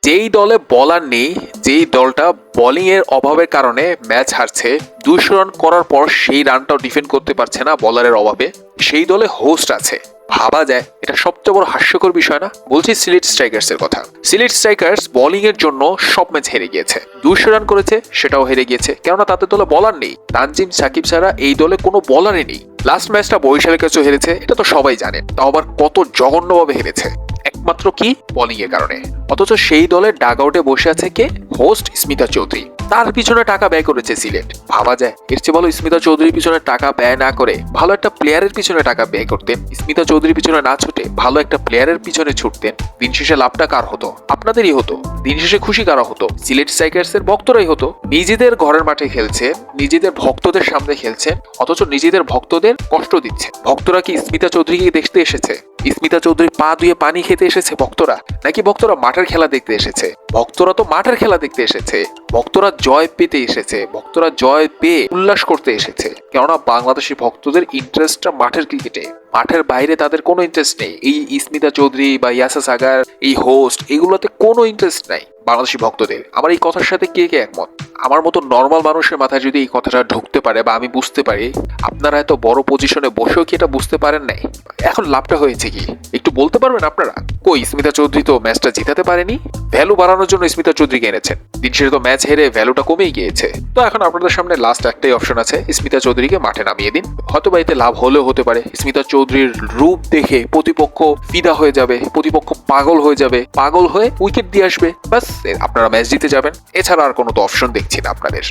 যেই দলে বলার নেই, যেই দলটা বোলিং এর অভাবের কারণে ম্যাচ হারছে, 200 রান করার পর সেই রানটাও ডিফেন্ড করতে পারছে না বলারের অভাবে, সেই দলে হোস্ট আছে। ভাবা যায় এটা সবচেয়ে বড় হাস্যকর বিষয় না? বলছি সিলেট স্ট্রাইকার্স এর কথা। সিলেট স্ট্রাইকার্স বোলিং এর জন্য সব ম্যাচ হেরে গিয়েছে, 200 রান করেছে সেটাও হেরে গিয়েছে, কেননা তাদের দলে বলার নেই। তানজিম সাকিব ছাড়া এই দলে কোনো বলারই নেই। লাস্ট ম্যাচটা বরিশালের কাছেও হেরেছে, এটা তো সবাই জানেন, তাও আবার কত জঘন্যভাবে হেরেছে, একমাত্র কি বোলিং এর কারণে। অথচ সেই দলের ডাগ আউটে বসে আছে কে? হোস্ট স্মিতা চৌধুরী। তার পিছনে টাকা ব্যয় করেছে সিলেট। ভাবা যায় এর চেয়ে ভালো স্মিতা চৌধুরীর পিছনে টাকা ব্যয় না করে ভালো একটা প্লেয়ারের পিছনে টাকা ব্যয় করতেন, স্মিতা চৌধুরীর পিছনে না ছুটে ভালো একটা প্লেয়ারের পিছনে ছুটতেন। দিন শেষে লাভটা কার হতো? আপনাদেরই হতো। দিন শেষে খুশি কারা হতো? সিলেট স্ট্রাইকার্স এর ভক্তরাই হতো। নিজেদের ঘরের মাঠে খেলছে, নিজেদের ভক্তদের সামনে খেলছে, অথচ নিজেদের ভক্তদের কষ্ট দিচ্ছে। ভক্তরা কি স্মিতা চৌধুরীকে দেখতে এসেছে? স্মিতা চৌধুরী পা ধুয়ে পানি খেতে এসেছে ভক্তরা, নাকি ভক্তরা মাঠের খেলা দেখতে এসেছে? ভক্তরা তো মাঠের খেলা দেখতে এসেছে, ভক্তরা জয় পেতে এসেছে, ভক্তরা জয় পেয়ে উল্লাস করতে এসেছে। কেননা বাংলাদেশি ভক্তদের ইন্টারেস্টটা মাঠের ক্রিকেটে, মাঠের বাইরে তাদের কোনো ইন্টারেস্ট নেই। এই স্মিতা চৌধুরী বা ইয়াসা সাগার, এই হোস্ট, এগুলোতে কোনো ইন্টারেস্ট নাই বাংলাদেশি ভক্তদের। আমার এই কথার সাথে কে কে একমত? আমার মতো নর্মাল মানুষের মাথায় যদি এই কথাটা ঢুকতে পারে বা আমি বুঝতে পারি, আপনারা এত বড় পজিশনে বসেও কি এটা বুঝতে পারেন নাই? এখন লাভটা হয়েছে কি একটু বলতে পারবেন আপনারা? কই, স্মিতা চৌধুরী তো ম্যাচটা জিতাতে পারেনি। ভ্যালু বাড়ানোর জন্য স্মিতা চৌধুরীকে এনেছেন, দিন শেষে তো ম্যাচ হেরে ভ্যালুটা কমেই গিয়েছে। তো এখন আপনাদের সামনে লাস্ট একটাই অপশন আছে, স্মিতা চৌধুরীকে মাঠে নামিয়ে দিন। হয়তো বা এতে লাভ হলেও হতে পারে। স্মিতা চৌধুরীর রূপ দেখে প্রতিপক্ষ ফিদা হয়ে যাবে, প্রতিপক্ষ পাগল হয়ে যাবে, পাগল হয়ে উইকেট দিয়ে আসবে, বাস আপনারা ম্যাচ জিতে যাবেন। এছাড়া আর কোনো তো অপশন দেখছি না আপনাদের।